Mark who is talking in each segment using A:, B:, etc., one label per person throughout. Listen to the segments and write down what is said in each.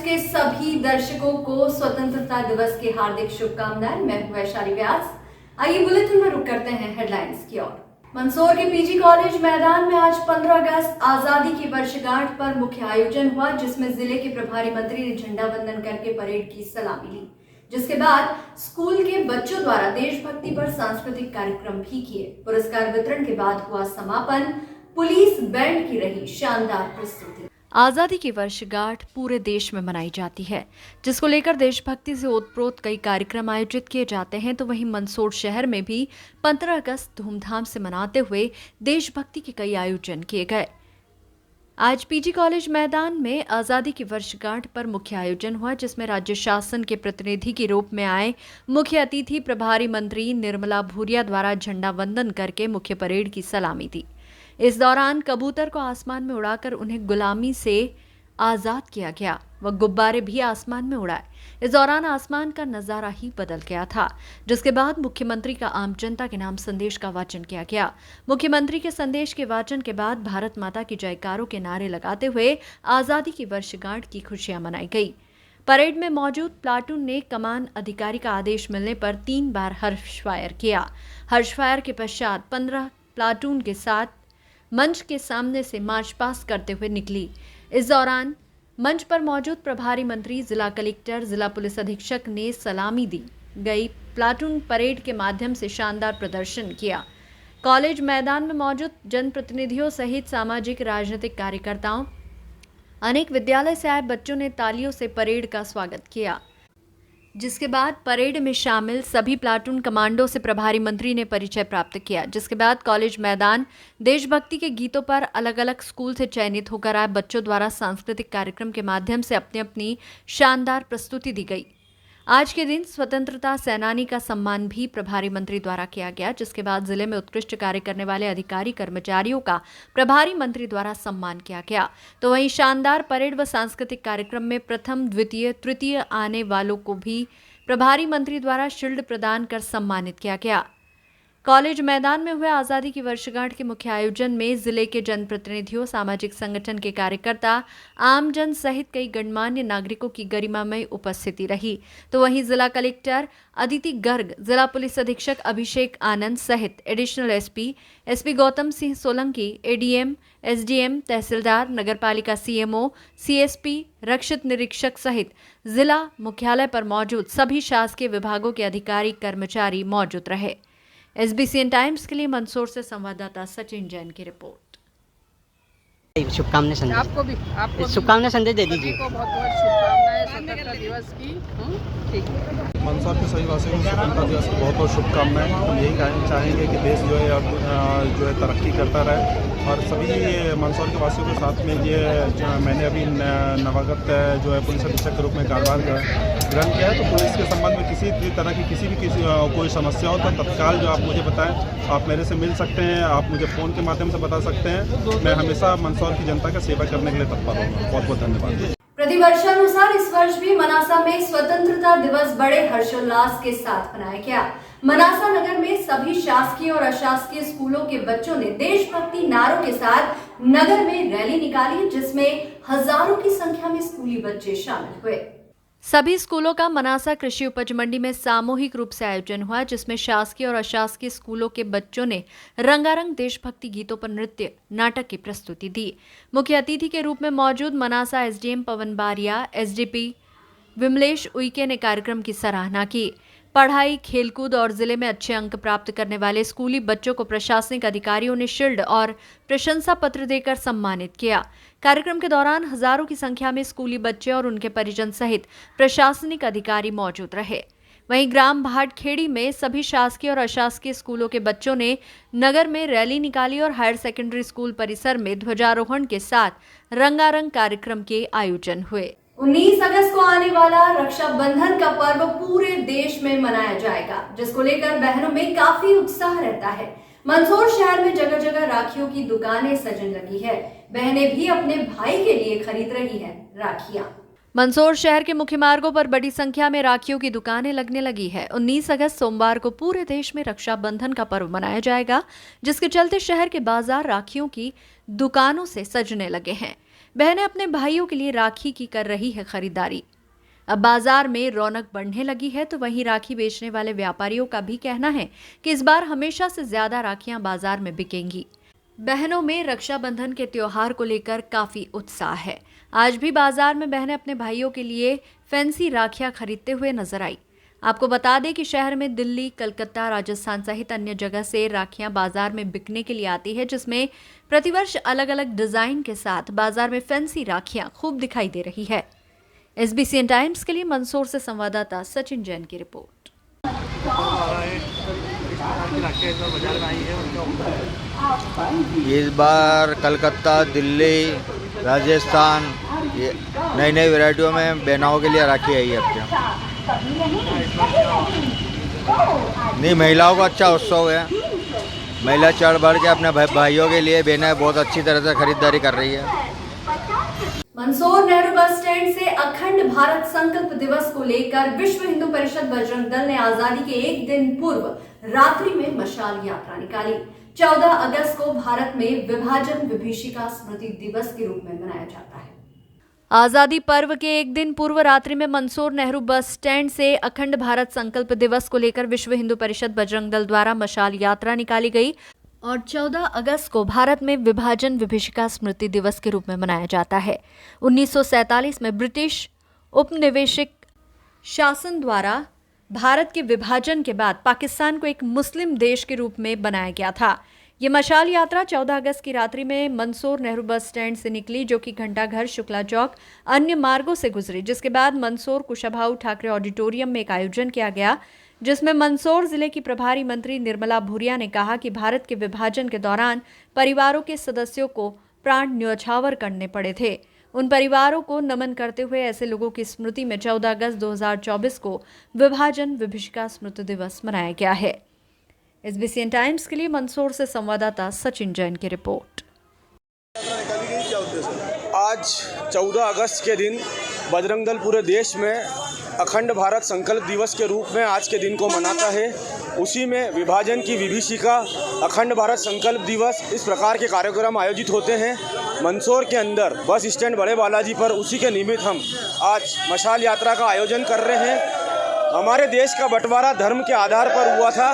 A: के सभी दर्शकों को स्वतंत्रता दिवस की हार्दिक शुभकामनाएं। मैं हूं वैशाली व्यास। आइए बुलेटिन में रुक करते हैं हेडलाइंस की ओर। मंदसौर के पीजी कॉलेज मैदान में आज 15 अगस्त आजादी की वर्षगांठ पर मुख्य आयोजन हुआ, जिसमें जिले के प्रभारी मंत्री ने झंडा वंदन करके परेड की सलामी ली, जिसके बाद स्कूल के बच्चों द्वारा देशभक्ति पर सांस्कृतिक कार्यक्रम भी किए। पुरस्कार वितरण के बाद हुआ समापन। पुलिस बैंड की रही शानदार प्रस्तुति। आजादी की वर्षगांठ पूरे देश में मनाई जाती है, जिसको लेकर देशभक्ति से ओतप्रोत कई कार्यक्रम आयोजित किए जाते हैं। तो वहीं मंदसौर शहर में भी 15 अगस्त धूमधाम से मनाते हुए देशभक्ति के कई आयोजन किए गए। आज पीजी कॉलेज मैदान में आजादी की वर्षगांठ पर मुख्य आयोजन हुआ, जिसमें राज्य शासन के प्रतिनिधि के रूप में आए मुख्य अतिथि प्रभारी मंत्री निर्मला भूरिया द्वारा झंडा वंदन करके मुख्य परेड की सलामी दी। इस दौरान कबूतर को आसमान में उड़ाकर उन्हें गुलामी से आजाद किया गया व गुब्बारे भी आसमान में उड़ाए। इस दौरान आसमान का नजारा ही बदल गया था, जिसके बाद मुख्यमंत्री का आम जनता के नाम संदेश का वाचन किया गया। मुख्यमंत्री के संदेश के वाचन के बाद भारत माता की जयकारों के नारे लगाते हुए आजादी की वर्षगांठ की खुशियां मनाई गई। परेड में मौजूद प्लाटून ने कमान अधिकारी का आदेश मिलने पर 3 बार हर्ष फायर किया। हर्ष फायर के पश्चात 15 प्लाटून के साथ मंच के सामने से मार्च पास्ट करते हुए निकली। इस दौरान मंच पर मौजूद प्रभारी मंत्री, जिला कलेक्टर, जिला पुलिस अधीक्षक ने सलामी दी गई प्लाटून परेड के माध्यम से शानदार प्रदर्शन किया। कॉलेज मैदान में मौजूद जनप्रतिनिधियों सहित सामाजिक राजनीतिक कार्यकर्ताओं, अनेक विद्यालय से आए बच्चों ने तालियों से परेड का स्वागत किया, जिसके बाद परेड में शामिल सभी प्लाटून कमांडो से प्रभारी मंत्री ने परिचय प्राप्त किया। जिसके बाद कॉलेज मैदान देशभक्ति के गीतों पर अलग अलग स्कूल से चयनित होकर आए बच्चों द्वारा सांस्कृतिक कार्यक्रम के माध्यम से अपनी अपनी शानदार प्रस्तुति दी गई। आज के दिन स्वतंत्रता सेनानी का सम्मान भी प्रभारी मंत्री द्वारा किया गया, जिसके बाद जिले में उत्कृष्ट कार्य करने वाले अधिकारी कर्मचारियों का प्रभारी मंत्री द्वारा सम्मान किया गया। तो वहीं शानदार परेड व सांस्कृतिक कार्यक्रम में प्रथम, द्वितीय, तृतीय आने वालों को भी प्रभारी मंत्री द्वारा शील्ड प्रदान कर सम्मानित किया गया। कॉलेज मैदान में हुए आजादी की वर्षगांठ के मुख्य आयोजन में जिले के जनप्रतिनिधियों, सामाजिक संगठन के कार्यकर्ता, आमजन सहित कई गणमान्य नागरिकों की गरिमामय उपस्थिति रही। तो वहीं जिला कलेक्टर अदिति गर्ग, जिला पुलिस अधीक्षक अभिषेक आनंद सहित additional SP Gautam Singh Solanki, ADM, SDM, तहसीलदार, नगरपालिका सीएमओ, सीएसपी, रक्षित निरीक्षक सहित जिला मुख्यालय पर मौजूद सभी शासकीय विभागों के अधिकारी कर्मचारी मौजूद रहे। SBCN टाइम्स के लिए मंदसौर से संवाददाता सचिन जैन की रिपोर्ट।
B: शुभकामनाएं संदेश
C: आपको
B: शुभकामनाएं संदेश दे दीजिए।
C: को बहुत शुभकामनाएं स्वतंत्रता दिवस की। ठीक है।
D: मंदसौर के सभी वासियों को स्वतंत्रता दिवस की बहुत बहुत शुभकामनाएं। हम यही चाहेंगे कि देश जो है तरक्की करता रहे और सभी मंदसौर के वासियों के साथ में ये मैंने अभी नवागत जो है पुलिस अधीक्षक के रूप में कार्यभार ग्रहण किया है। तो पुलिस के संबंध में किसी भी तरह की किसी कोई समस्या हो तो तत्काल जो आप मुझे बताएं, आप मेरे से मिल सकते हैं, आप मुझे फ़ोन के माध्यम से बता सकते हैं। मैं हमेशा मंदसौर की जनता का सेवा करने के लिए तत्पर हूँ। बहुत बहुत धन्यवाद।
A: प्रतिवर्षानुसार इस वर्ष भी मनासा में स्वतंत्रता दिवस बड़े हर्षोल्लास के साथ मनाया गया। मनासा नगर में सभी शासकीय और अशासकीय स्कूलों के बच्चों ने देशभक्ति नारों के साथ नगर में रैली निकाली, जिसमें हजारों की संख्या में स्कूली बच्चे शामिल हुए। सभी स्कूलों का मनासा कृषि उपज मंडी में सामूहिक रूप से आयोजन हुआ, जिसमें शासकीय और अशासकीय स्कूलों के बच्चों ने रंगारंग देशभक्ति गीतों पर नृत्य नाटक की प्रस्तुति दी। मुख्य अतिथि के रूप में मौजूद मनासा एसडीएम पवन बारिया, एसडीपी विमलेश उइके ने कार्यक्रम की सराहना की। पढ़ाई, खेलकूद और जिले में अच्छे अंक प्राप्त करने वाले स्कूली बच्चों को प्रशासनिक अधिकारियों ने शील्ड और प्रशंसा पत्र देकर सम्मानित किया। कार्यक्रम के दौरान हजारों की संख्या में स्कूली बच्चे और उनके परिजन सहित प्रशासनिक अधिकारी मौजूद रहे। वहीं ग्राम भाटखेड़ी में सभी शासकीय और अशासकीय स्कूलों के बच्चों ने नगर में रैली निकाली और हायर सेकेंडरी स्कूल परिसर में ध्वजारोहण के साथ रंगारंग कार्यक्रम के आयोजन हुए। 19 अगस्त को आने वाला रक्षाबंधन का पर्व पूरे देश में मनाया जाएगा, जिसको लेकर बहनों में काफी उत्साह रहता है। मंदसौर शहर में जगह जगह राखियों की दुकानें सजने लगी है। बहनें भी अपने भाई के लिए खरीद रही हैं राखियां। मंदसौर शहर के मुख्य मार्गों पर बड़ी संख्या में राखियों की दुकानें लगने लगी है। 19 अगस्त सोमवार को पूरे देश में रक्षाबंधन का पर्व मनाया जाएगा, जिसके चलते शहर के बाजार राखियों की दुकानों से सजने लगे हैं। बहनें अपने भाइयों के लिए राखी की कर रही है खरीदारी। अब बाजार में रौनक बढ़ने लगी है, तो वहीं राखी बेचने वाले व्यापारियों का भी कहना है कि इस बार हमेशा से ज्यादा राखियां बाजार में बिकेंगी। बहनों में रक्षाबंधन के त्योहार को लेकर काफी उत्साह है। आज भी बाजार में बहनें अपने भाइयों के लिए फैंसी राखियां खरीदते हुए नजर आई। आपको बता दें कि शहर में दिल्ली, कलकत्ता, राजस्थान सहित अन्य जगह से राखियां बाजार में बिकने के लिए आती है, जिसमें प्रतिवर्ष अलग अलग डिजाइन के साथ बाजार में फैंसी राखियां खूब दिखाई दे रही है। SBCN टाइम्स के लिए मंदसौर से संवाददाता सचिन जैन की रिपोर्ट।
E: इस बार कलकत्ता, दिल्ली, राजस्थान ये नई नई वैरायटियों में बहनों के लिए राखी आई है अब नहीं, महिलाओं का अच्छा उत्सव है। महिला चढ़ बढ़ के अपने भाइयों के लिए बहनें बहुत अच्छी तरह से खरीदारी कर रही है।
A: मंदसौर नेहरू बस स्टैंड से अखंड भारत संकल्प दिवस को लेकर विश्व हिंदू परिषद बजरंग दल ने आजादी के एक दिन पूर्व रात्रि में मशाल यात्रा निकाली। 14 अगस्त को भारत में विभाजन विभीषिका स्मृति दिवस के रूप में मनाया जाता है। आजादी पर्व के एक दिन पूर्व रात्रि में मंदसौर नेहरू बस स्टैंड से अखंड भारत संकल्प दिवस को लेकर विश्व हिंदू परिषद बजरंग दल द्वारा मशाल यात्रा निकाली गई और 14 अगस्त को भारत में विभाजन विभीषिका स्मृति दिवस के रूप में मनाया जाता है। 1947 में ब्रिटिश उपनिवेशिक शासन द्वारा भारत के विभाजन के बाद पाकिस्तान को एक मुस्लिम देश के रूप में बनाया गया था। ये मशाल यात्रा 14 अगस्त की रात्रि में मंदसौर नेहरू बस स्टैंड से निकली, जो कि घंटाघर, शुक्ला चौक, अन्य मार्गों से गुजरी, जिसके बाद मंदसौर कुशाभाऊ ठाकरे ऑडिटोरियम में एक आयोजन किया गया, जिसमें मंदसौर जिले की प्रभारी मंत्री निर्मला भूरिया ने कहा कि भारत के विभाजन के दौरान परिवारों के सदस्यों को प्राण न्यौछावर करने पड़े थे। उन परिवारों को नमन करते हुए ऐसे लोगों की स्मृति में 14 अगस्त 2024 को विभाजन विभीषिका स्मृति दिवस मनाया गया है। SBCN टाइम्स के लिए मंदसौर से संवाददाता सचिन जैन की रिपोर्ट।
F: आज 14 अगस्त के दिन बजरंग दल पूरे देश में अखंड भारत संकल्प दिवस के रूप में आज के दिन को मनाता है। उसी में विभाजन की विभीषिका, अखंड भारत संकल्प दिवस, इस प्रकार के कार्यक्रम आयोजित होते हैं मंदसौर के अंदर बस स्टैंड बड़े बालाजी पर। उसी के निमित्त हम आज मशाल यात्रा का आयोजन कर रहे हैं। हमारे देश का बंटवारा धर्म के आधार पर हुआ था।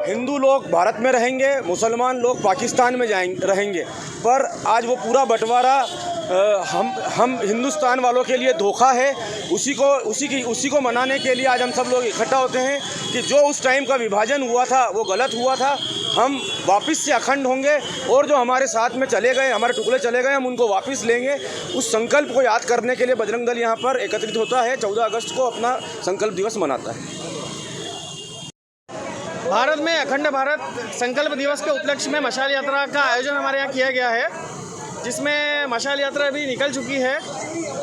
F: हिंदू लोग भारत में रहेंगे, मुसलमान लोग पाकिस्तान में रहेंगे, पर आज वो पूरा बंटवारा हम हिंदुस्तान वालों के लिए धोखा है। उसी को मनाने के लिए आज हम सब लोग इकट्ठा होते हैं कि जो उस टाइम का विभाजन हुआ था वो गलत हुआ था। हम वापस से अखंड होंगे और जो हमारे साथ में चले गए, हमारे टुकड़े चले गए, हम उनको वापस लेंगे। उस संकल्प को याद करने के लिए बजरंग दल यहाँ पर एकत्रित होता है। 14 अगस्त को अपना संकल्प दिवस मनाता है।
G: भारत में अखंड भारत संकल्प दिवस के उपलक्ष्य में मशाल यात्रा का आयोजन हमारे यहाँ किया गया है, जिसमें मशाल यात्रा भी निकल चुकी है।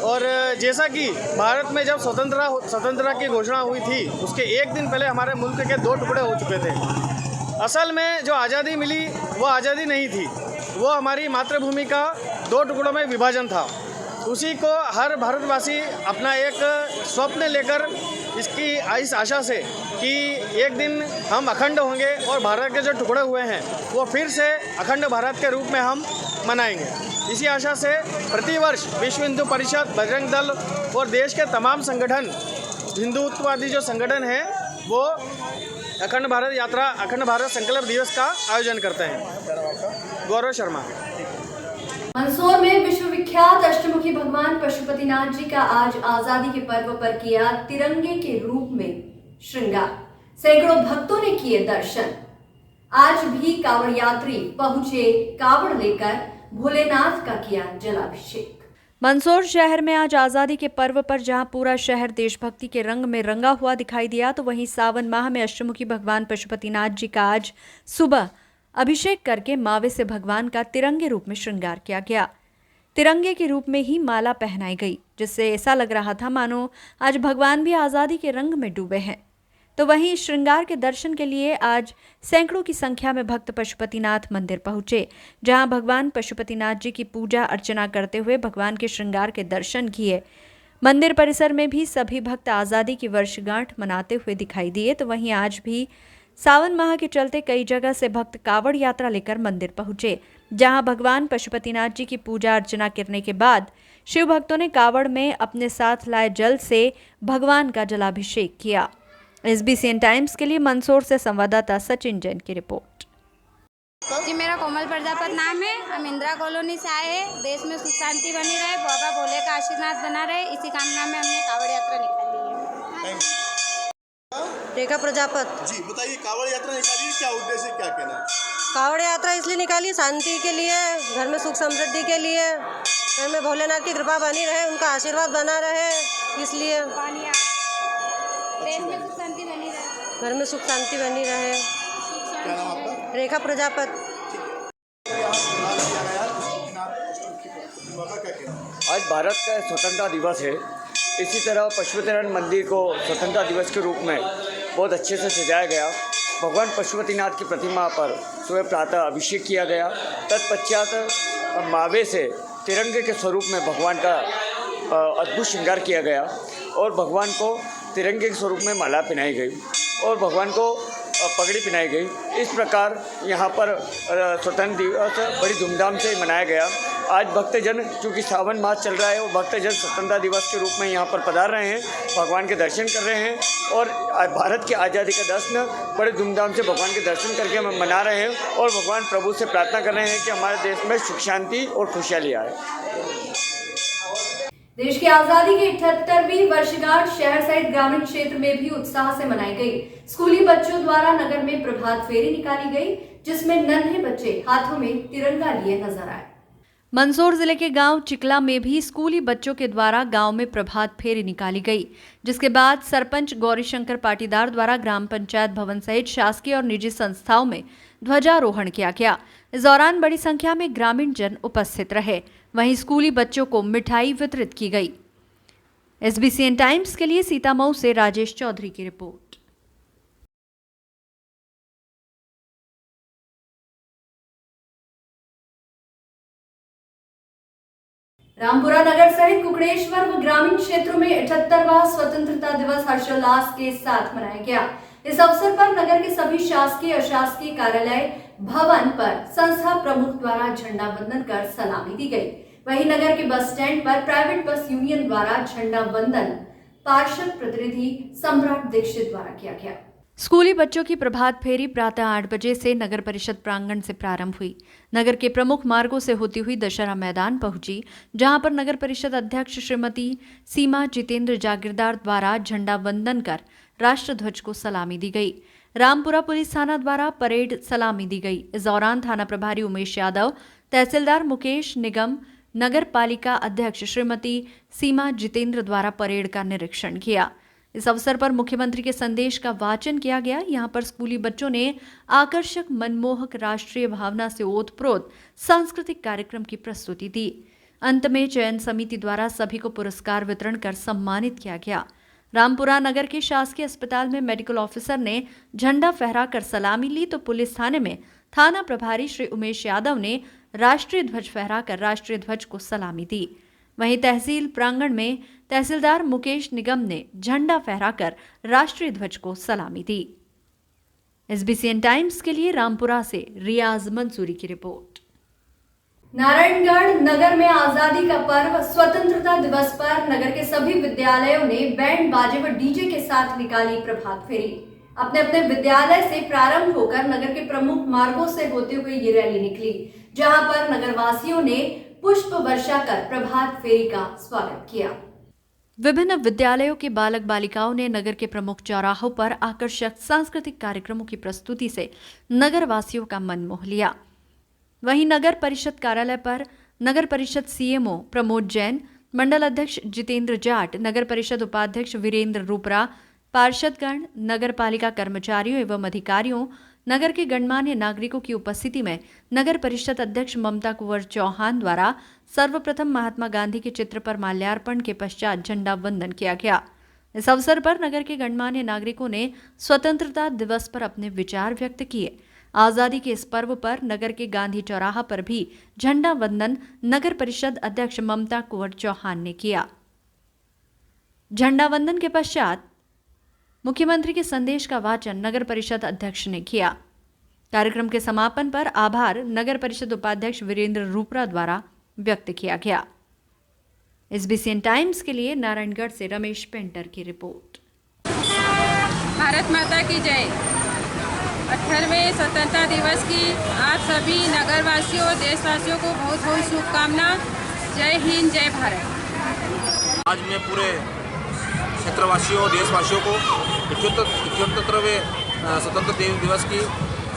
G: और जैसा कि भारत में जब स्वतंत्रता की घोषणा हुई थी, उसके एक दिन पहले हमारे मुल्क के 2 टुकड़े हो चुके थे। असल में जो आज़ादी मिली वो आज़ादी नहीं थी, वो हमारी मातृभूमि का 2 टुकड़ों में विभाजन था। उसी को हर भारतवासी अपना एक स्वप्न लेकर इस आशा से कि एक दिन हम अखंड होंगे और भारत के जो टुकड़े हुए हैं वो फिर से अखंड भारत के रूप में हम मनाएंगे। इसी आशा से प्रतिवर्ष विश्व हिंदू परिषद, बजरंग दल और देश के तमाम संगठन, हिंदुत्ववादी जो संगठन हैं, वो अखंड भारत यात्रा, अखंड भारत संकल्प दिवस का आयोजन करते हैं। गौरव शर्मा।
A: मंदसौर में विश्व विख्यात अष्टमुखी भगवान पशुपतिनाथ जी का आज आजादी के पर्व पर किया तिरंगे के रूप में श्रृंगार। सैकड़ों भक्तों ने किए दर्शन। आज भी कांवड़ यात्री पहुंचे कांवड़ लेकर, भोलेनाथ का किया जलाभिषेक। मंदसौर शहर में आज आजादी के पर्व पर जहां पूरा शहर देशभक्ति के रंग में रंगा हुआ दिखाई दिया, तो वहीं सावन माह में अष्टमुखी भगवान पशुपतिनाथ जी का आज सुबह अभिषेक करके मावे से भगवान का तिरंगे रूप में श्रृंगार किया गया। तिरंगे के रूप में ही माला पहनाई गई, जिससे ऐसा लग रहा था मानो आज भगवान भी आज़ादी के रंग में डूबे हैं। तो वहीं श्रृंगार के दर्शन के लिए आज सैकड़ों की संख्या में भक्त पशुपतिनाथ मंदिर पहुंचे, जहां भगवान पशुपतिनाथ जी की पूजा अर्चना करते हुए भगवान के श्रृंगार के दर्शन किए। मंदिर परिसर में भी सभी भक्त आज़ादी की वर्षगांठ मनाते हुए दिखाई दिए। तो वहीं आज भी सावन माह के चलते कई जगह से भक्त कावड़ यात्रा लेकर मंदिर पहुंचे, जहां भगवान पशुपतिनाथ जी की पूजा अर्चना करने के बाद शिव भक्तों ने कावड़ में अपने साथ लाए जल से भगवान का जलाभिषेक किया। SBCN टाइम्स के लिए मंदसौर से संवाददाता सचिन जैन की रिपोर्ट।
H: जी, मेरा कोमल प्रजापति नाम है। हम इंदिरा कॉलोनी से आए हैं। देश में सुख शांति बनी रहे, बाबा भोले का आशीर्वाद बना रहे, इसी कामना में हमने कावड़ यात्रा निकाली है।
I: रेखा प्रजापति
J: जी, बताइए कावड़ यात्रा निकाली, क्या उद्देश्य, क्या कहना है?
I: कावड़ यात्रा इसलिए निकाली, शांति के लिए, घर में सुख समृद्धि के लिए, घर में भोलेनाथ की कृपा बनी रहे, उनका आशीर्वाद बना रहे, इसलिए
H: देश में सुख शांति बनी रहे,
I: घर में सुख शांति बनी रहे।
J: क्या नाम आपका?
I: रेखा प्रजापति।
F: आज भारत का स्वतंत्रता दिवस है। इसी तरह पशुपतिनाथ मंदिर को स्वतंत्रता दिवस के रूप में बहुत अच्छे से सजाया गया। भगवान पशुपतिनाथ की प्रतिमा पर सुबह प्रातः अभिषेक किया गया। तत्पश्चात मावे से तिरंगे के स्वरूप में भगवान का अद्भुत श्रृंगार किया गया और भगवान को तिरंगे के स्वरूप में माला पहनाई गई और भगवान को पगड़ी पहनाई गई। इस प्रकार यहाँ पर स्वतंत्रता दिवस बड़ी धूमधाम से मनाया गया। आज भक्तजन, चूँकि सावन मास चल रहा है, और भक्तजन स्वतंत्रता दिवस के रूप में यहाँ पर पधार रहे हैं, भगवान के दर्शन कर रहे हैं और भारत की आज़ादी का जश्न बड़े धूमधाम से भगवान के दर्शन करके हम मना रहे हैं और भगवान प्रभु से प्रार्थना कर रहे हैं कि हमारे देश में सुख शांति और खुशहाली आए।
A: देश की आजादी की 78वीं वर्षगांठ शहर सहित ग्रामीण क्षेत्र में भी उत्साह से मनाई गई। स्कूली बच्चों द्वारा नगर में प्रभात फेरी निकाली गई, जिसमें नन्हे बच्चे हाथों में तिरंगा लिए नजर आए। मंदसौर जिले के गांव चिकला में भी स्कूली बच्चों के द्वारा गांव में प्रभात फेरी निकाली गई, जिसके बाद सरपंच गौरीशंकर पाटीदार द्वारा ग्राम पंचायत भवन सहित शासकीय और निजी संस्थाओं में ध्वजारोहण किया गया। इस दौरान बड़ी संख्या में ग्रामीण जन उपस्थित रहे। वहीं स्कूली बच्चों को मिठाई वितरित की गई। SBCN टाइम्स के लिए सीतामऊ से राजेश चौधरी की रिपोर्ट। रामपुरा नगर सहित कुकड़ेश्वर व ग्रामीण क्षेत्रों में 78वां स्वतंत्रता दिवस हर्षोल्लास के साथ मनाया गया। इस अवसर पर नगर के सभी शासकीय अशासकीय कार्यालय भवन पर संस्था प्रमुख द्वारा झंडा वंदन कर सलामी दी गई। वहीं नगर के बस स्टैंड पर प्राइवेट बस यूनियन द्वारा झंडा वंदन पार्षद प्रतिनिधि सम्राट दीक्षित द्वारा किया गया। स्कूली बच्चों की प्रभात फेरी प्रातः 8 बजे से नगर परिषद प्रांगण से प्रारंभ हुई। नगर के प्रमुख मार्गों से होती हुई दशहरा मैदान पहुंची, जहां पर नगर परिषद अध्यक्ष श्रीमती सीमा जितेंद्र जागीरदार द्वारा झंडा वंदन कर राष्ट्र ध्वज को सलामी दी गई। रामपुरा पुलिस थाना द्वारा परेड सलामी दी गई। इस दौरान थाना प्रभारी उमेश यादव, तहसीलदार मुकेश निगम, नगर पालिका अध्यक्ष श्रीमती सीमा जितेंद्र द्वारा परेड का निरीक्षण किया। इस अवसर पर मुख्यमंत्री के संदेश का वाचन किया गया। यहां पर स्कूली बच्चों ने आकर्षक मनमोहक राष्ट्रीय भावना से ओतप्रोत सांस्कृतिक कार्यक्रम की प्रस्तुति दी। अंत में चयन समिति द्वारा सभी को पुरस्कार वितरण कर सम्मानित किया गया। रामपुरा नगर के शासकीय अस्पताल में मेडिकल ऑफिसर ने झंडा फहराकर सलामी ली, तो पुलिस थाने में थाना प्रभारी श्री उमेश यादव ने राष्ट्रीय ध्वज फहराकर राष्ट्रीय ध्वज को सलामी दी। वहीं तहसील प्रांगण में तहसीलदार मुकेश निगम ने झंडा फहराकर राष्ट्रीय ध्वज को सलामी दी। SBCN टाइम्स के लिए रामपुरा से रियाज मंसूरी की रिपोर्ट। नारायणगढ़ नगर में आजादी का पर्व स्वतंत्रता दिवस पर नगर के सभी विद्यालयों ने बैंड बाजे व डीजे के साथ निकाली प्रभात फेरी। अपने अपने विद्यालय से प्रारंभ होकर नगर के प्रमुख मार्गों से होते हुए ये रैली निकली, जहां पर नगरवासियों ने पुष्प वर्षा कर प्रभात फेरी का स्वागत किया। विभिन्न विद्यालयों के बालक बालिकाओं ने नगर के प्रमुख चौराहों पर आकर्षक सांस्कृतिक कार्यक्रमों की प्रस्तुति से नगर वासियों का मन मोह लिया। वहीं नगर परिषद कार्यालय पर नगर परिषद CMO प्रमोद जैन, मंडल अध्यक्ष जितेंद्र जाट, नगर परिषद उपाध्यक्ष वीरेंद्र रूपरा, पार्षदगण, नगर पालिका कर्मचारियों एवं अधिकारियों, नगर के गणमान्य नागरिकों की उपस्थिति में नगर परिषद अध्यक्ष ममता कुंवर चौहान द्वारा सर्वप्रथम महात्मा गांधी के चित्र पर माल्यार्पण के पश्चात झंडा वंदन किया गया। इस अवसर पर नगर के गणमान्य नागरिकों ने स्वतंत्रता दिवस पर अपने विचार व्यक्त किए। आजादी के इस पर्व पर नगर के गांधी चौराहा पर भी झंडा वंदन नगर परिषद अध्यक्ष ममता कुंवर चौहान ने किया। झंडा वंदन के पश्चात मुख्यमंत्री के संदेश का वाचन नगर परिषद अध्यक्ष ने किया। कार्यक्रम के समापन पर आभार नगर परिषद उपाध्यक्ष वीरेंद्र रूपरा द्वारा व्यक्त किया गया। SBCN टाइम्स के लिए नारायणगढ़ से रमेश पेंटर की रिपोर्ट।
C: भारत माता की जय। 18वें स्वतंत्रता दिवस की आप सभी नगरवासियों और देशवासियों को बहुत बहुत शुभकामना। जय हिंद, जय भारत।
F: आज मैं पूरे क्षेत्रवासियों देशवासियों को 71वें स्वतंत्रता दिवस की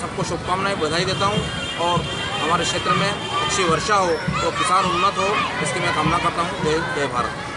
F: सबको शुभकामनाएं बधाई देता हूं और हमारे क्षेत्र में अच्छी वर्षा हो तो किसान उन्नत हो इसकी मैं कामना करता हूं। जय भारत।